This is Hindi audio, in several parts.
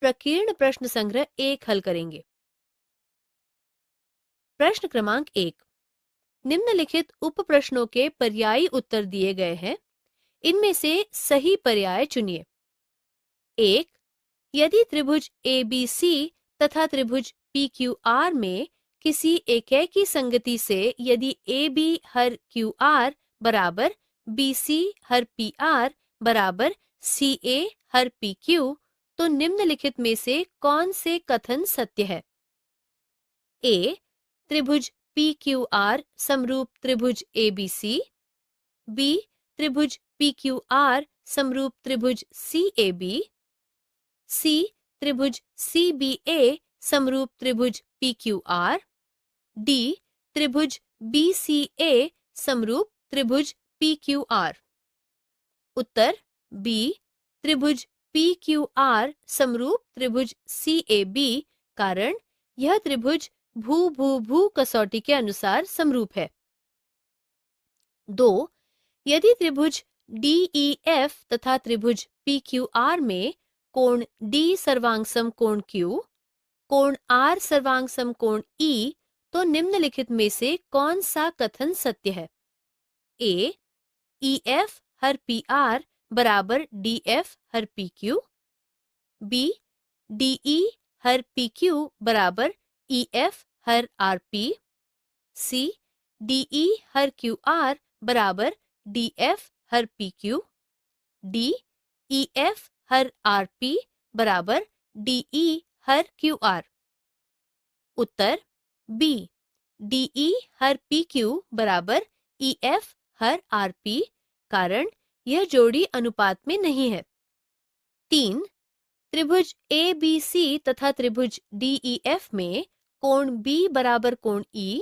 प्रकीर्ण प्रश्न संग्रह 1 हल करेंगे। प्रश्न क्रमांक 1, निम्नलिखित उप प्रश्नों के पर्यायी उत्तर दिए गए हैं। इनमें से सही पर्याय चुनिए। 1. यदि त्रिभुज ABC तथा त्रिभुज PQR में किसी एकेकी संगति से यदि AB हर QR बराबर BC हर PR बराबर CA हर PQ, तो निम्नलिखित में से कौन से कथन सत्य है? A. त्रिभुज PQR समरूप त्रिभुज ABC। B. त्रिभुज PQR समरूप त्रिभुज CAB। C. त्रिभुज CBA समरूप त्रिभुज PQR। D. त्रिभुज BCA समरूप त्रिभुज PQR। उत्तर B. त्रिभुज PQR समरूप त्रिभुज CAB, कारण यह त्रिभुज भू कसौटी के अनुसार समरूप है। 2. यदि त्रिभुज DEF तथा त्रिभुज PQR में कोण D सर्वांगसम कोण Q, कोण R सर्वांगसम कोण E, तो निम्नलिखित में से कौन सा कथन सत्य है? A. EF हर PR बराबर DF हर PQ। B. DE हर PQ बराबर EF हर RP। C. DE हर QR बराबर DF हर PQ। D. EF हर RP बराबर DE हर QR। उत्तर B. DE हर PQ बराबर EF हर RP, कारण यह जोड़ी अनुपात में नहीं है। 3. त्रिभुज ABC तथा त्रिभुज DEF में कोण B बराबर कोण E,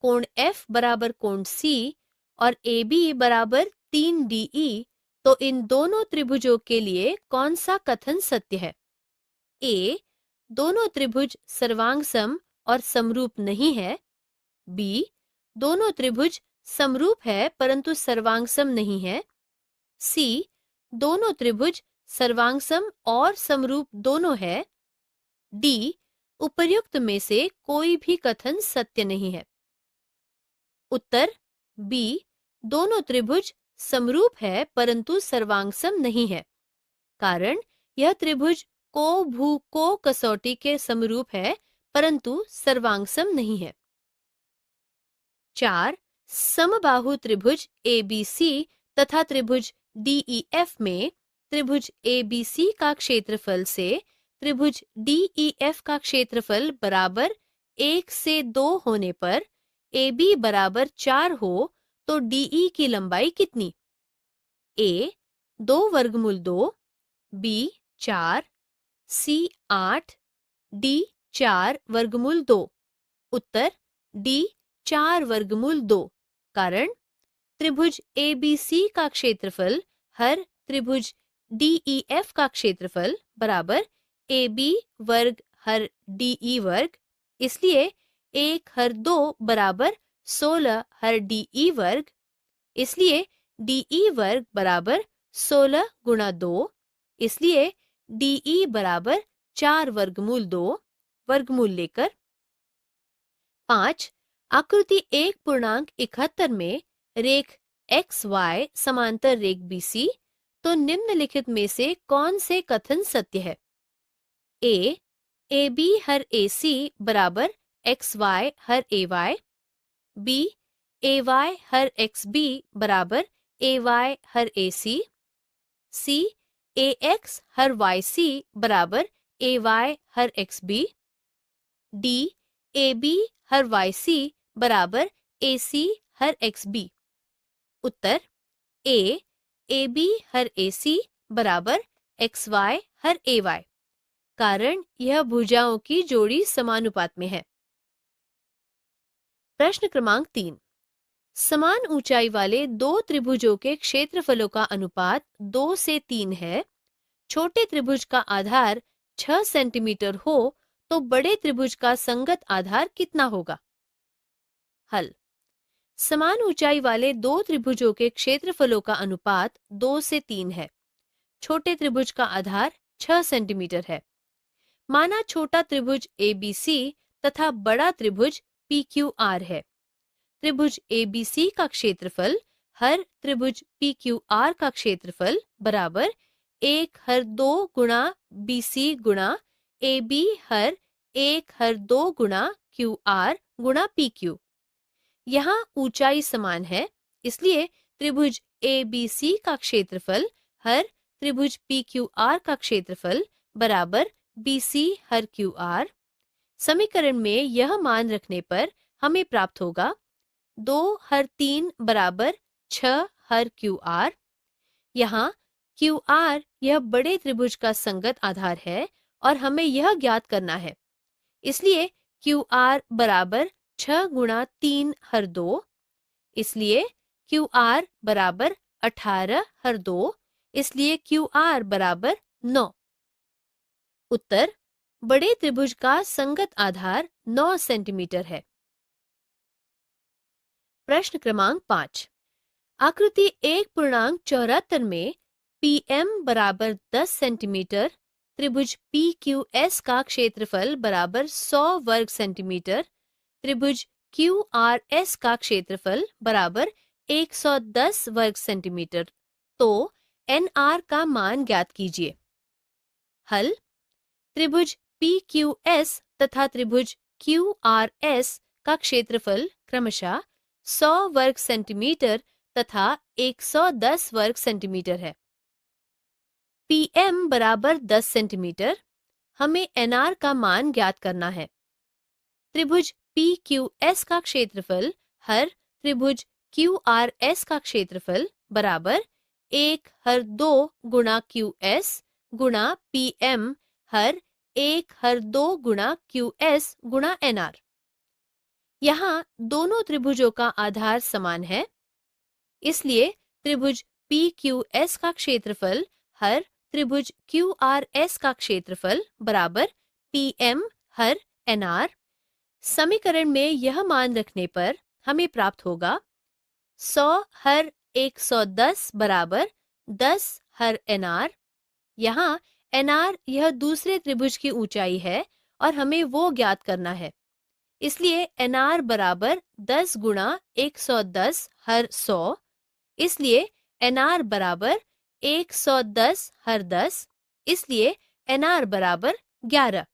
कोण F बराबर कोण C और AB बराबर 3DE, तो इन दोनों त्रिभुजों के लिए कौन सा कथन सत्य है? A. दोनों त्रिभुज सर्वांगसम और समरूप नहीं है। B. दोनों त्रिभुज समरूप है परंतु सर्वांगसम नहीं है। C. दोनों त्रिभुज सर्वांगसम और समरूप दोनों है। D. उपर्युक्त में से कोई भी कथन सत्य नहीं है। उत्तर B. दोनों त्रिभुज समरूप है परंतु सर्वांगसम नहीं है, कारण यह त्रिभुज को कसौटी के समरूप है परंतु सर्वांगसम नहीं है। 4. समबाहु त्रिभुज ABC तथा त्रिभुज DEF में त्रिभुज ABC का क्षेत्रफल से त्रिभुज DEF का क्षेत्रफल बराबर 1 से 2 होने पर AB बराबर 4 हो तो DE की लंबाई कितनी? A. 2 वर्गमूल 2। B. 4। C. 8। D. 4 वर्गमूल 2। उत्तर D. 4 वर्गमूल 2, कारण त्रिभुज ABC का क्षेत्रफल हर त्रिभुज DEF का क्षेत्रफल बराबर AB वर्ग हर DE वर्ग, इसलिए 1 हर 2 बराबर 16 हर DE वर्ग, इसलिए DE वर्ग बराबर 16 गुणा 2, इसलिए DE बराबर 4 वर्गमूल 2, वर्गमूल लेकर। 5. आकृति 1.71 में रेख XY समांतर रेख BC, तो निम्नलिखित में से कौन से कथन सत्य है? A. AB हर AC बराबर XY हर AY। B. AY हर XB बराबर AY हर AC। C. AX हर YC बराबर AY हर XB। D. AB हर YC बराबर AC her XB। Uttar A. AB her AC बराबर XY हर AY, कारण यह भुजाओं की जोड़ी समानुपात में है। प्रश्न क्रमांक 3. समान ऊंचाई वाले दो त्रिभुजों के क्षेत्रफलों का अनुपात 2 से 3 है। छोटे त्रिभुज का आधार 6 सेंटीमीटर हो तो बड़े त्रिभुज का संगत आधार कितना होगा? हल. समान ऊंचाई वाले दो त्रिभुजों के क्षेत्रफलों का अनुपात 2 से 3 है। छोटे त्रिभुज का आधार 6 सेंटीमीटर है, माना छोटा त्रिभुज ABC तथा बड़ा त्रिभुज PQR है। त्रिभुज ABC का क्षेत्रफल हर त्रिभुज PQR का क्षेत्रफल बराबर 1 हर 2 गुणा BC गुणा AB हर 1 हर 2 गुणा QR गुणा PQ। यहाँ ऊंचाई समान है, इसलिए त्रिभुज ABC का क्षेत्रफल हर त्रिभुज PQR का क्षेत्रफल बराबर BC हर QR। समीकरण में यह मान रखने पर हमें प्राप्त होगा 2 हर 3 बराबर 6 हर QR। यहाँ QR यह बड़े त्रिभुज का संगत आधार है और हमें यह ज्ञात करना है, इसलिए QR बराबर 6 गुणा 3 हर 2, इसलिए QR बराबर 18 हर 2, इसलिए QR बराबर 9। उत्तर बड़े त्रिभुज का संगत आधार 9 सेंटीमीटर है। प्रश्न क्रमांक 5। आकृति 1.74 में PM बराबर 10 सेंटीमीटर, त्रिभुज PQS का क्षेत्रफल बराबर 100 वर्ग सेंटीमीटर, त्रिभुज QRS का क्षेत्रफल बराबर 110 वर्ग सेंटीमीटर, तो NR का मान ज्ञात कीजिए। हल। त्रिभुज PQS तथा त्रिभुज QRS का क्षेत्रफल क्रमशः 100 वर्ग सेंटीमीटर तथा 110 वर्ग सेंटीमीटर है। PM बराबर 10 सेंटीमीटर, हमें NR का मान ज्ञात करना है। त्रिभुज PQS का क्षेत्रफल हर त्रिभुज QRS का क्षेत्रफल बराबर 1 हर 2 गुणा QS गुणा PM हर 1 हर 2 गुणा QS गुणा NR। यहाँ दोनों त्रिभुजों का आधार समान है, इसलिए त्रिभुज PQS का क्षेत्रफल हर त्रिभुज QRS का क्षेत्रफल बराबर PM हर NR। समीकरण में यह मान रखने पर हमें प्राप्त होगा 100 हर 110 बराबर 10 हर NR। यहाँ NR यह दूसरे त्रिभुज की ऊंचाई है और हमें वो ज्ञात करना है, इसलिए NR बराबर 10 गुणा 110 हर 100, इसलिए NR बराबर 110 हर 10, इसलिए NR बराबर 11।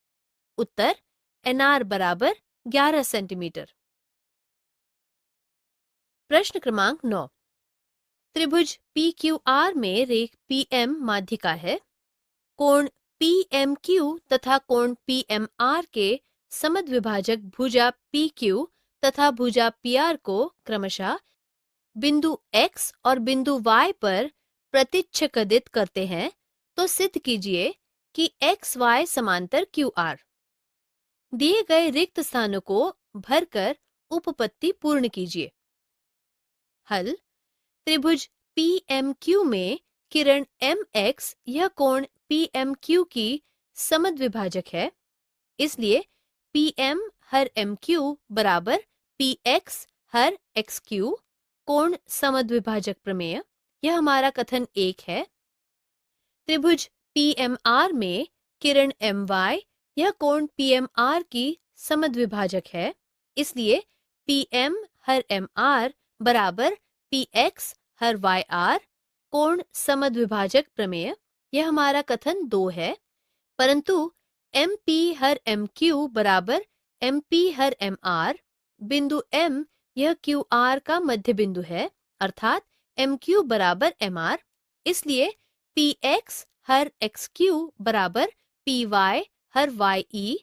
उत्तर NR बराबर 11 सेंटीमीटर। प्रश्न क्रमांक 9। त्रिभुज PQR में रेख PM माध्यिका है। कोण PMQ तथा कोण PMR के समद्विभाजक भुजा PQ तथा भुजा PR को क्रमशः बिंदु X और बिंदु Y पर प्रतिच्छेदित करते हैं, तो सिद्ध कीजिए कि XY समांतर QR। दिए गए रिक्त स्थानों को भरकर उपपत्ति पूर्ण कीजिए। हल। त्रिभुज PMQ में किरण MX यह कोण PMQ की समद्विभाजक है, इसलिए PM हर MQ बराबर PX हर XQ। कोण समद्विभाजक प्रमेय, यह हमारा कथन 1 है। त्रिभुज PMR में किरण MY यह कोण PMR की समद्विभाजक है, इसलिए PM हर MR बराबर PX हर YR। कोण समद्विभाजक प्रमेय, यह हमारा कथन 2 है। परंतु MP हर MQ बराबर MP हर MR, बिंदु M यह QR का मध्य बिंदु है, अर्थात MQ बराबर MR, इसलिए PX हर XQ बराबर PY हर YE,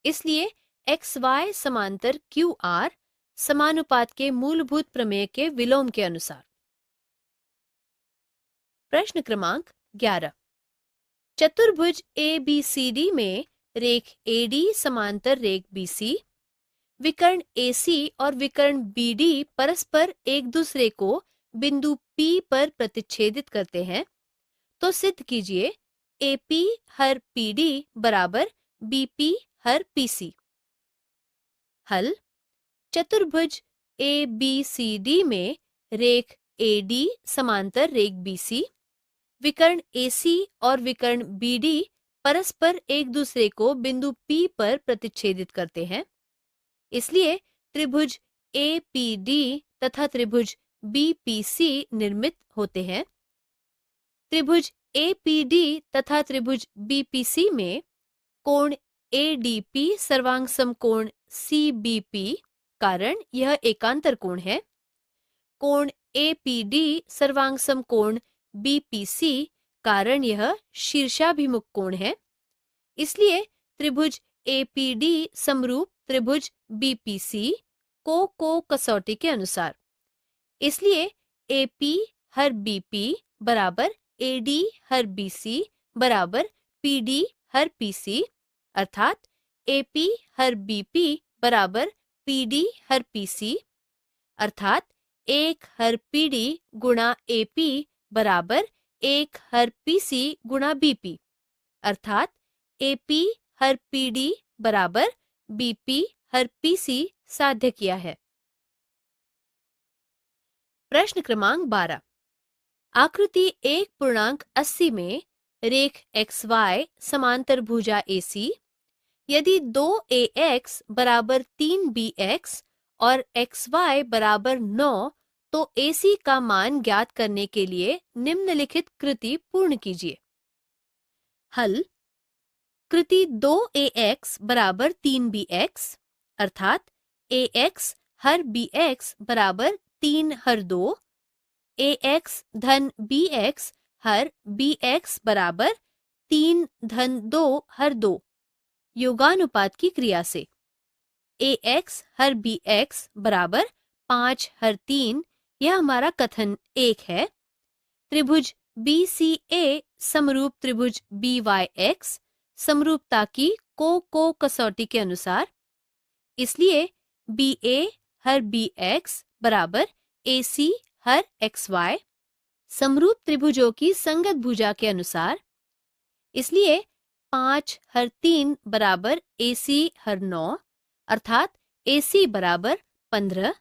इसलिए XY समांतर QR समानुपात के मूलभूत प्रमेय के विलोम के अनुसार। प्रश्न क्रमांक 11। चतुर्भुज ABCD में रेख AD समांतर रेख BC, विकर्ण AC और विकर्ण BD परस्पर एक दूसरे को बिंदु P पर प्रतिच्छेदित करते हैं, तो सिद्ध कीजिए AP हर PD बराबर BP हर PC। हल। चतुर्भुज ABCD में रेख AD समांतर रेख BC, विकर्ण AC और विकर्ण BD परस्पर एक दूसरे को बिंदु P पर प्रतिच्छेदित करते हैं। इसलिए त्रिभुज APD तथा त्रिभुज BPC निर्मित होते हैं। त्रिभुज APD तथा त्रिभुज BPC में कोण ADP सर्वांग समकोण CBP कारण यह एकांतर कोण है। कोण APD सर्वांग समकोण BPC कारण यह शीर्षाभिमुख कोण है। इसलिए त्रिभुज APD समरूप त्रिभुज BPC को कसौटी के अनुसार। इसलिए AP हर BP बराबर AD हर BC बराबर PD हर PC, अर्थात AP हर BP बराबर PD हर PC, अर्थात 1 हर PD गुणा AP बराबर 1 हर PC गुणा BP, अर्थात AP हर PD बराबर BP हर PC साध्य किया है। प्रश्न क्रमांक 12। आकृति 1.80 में रेख XY समांतर भुजा AC, यदि 2AX बराबर 3BX और XY बराबर 9, तो AC का मान ज्ञात करने के लिए निम्नलिखित कृति पूर्ण कीजिए। हल। कृति 2AX बराबर 3BX, अर्थात AX हर BX बराबर 3 हर 2, AX धन BX हर BX बराबर 3 धन 2 हर 2 योगानुपात की क्रिया से। AX हर BX बराबर 5 हर 3, यह हमारा कथन 1 है। त्रिभुज BCA समरूप त्रिभुज BYX समरूपता की को कसौटी के अनुसार। इसलिए BA हर BX बराबर AC हर XY समरूप त्रिभुजों की संगत भुजा के अनुसार। इसलिए 5 हर 3 बराबर AC हर 9, अर्थात AC बराबर 15,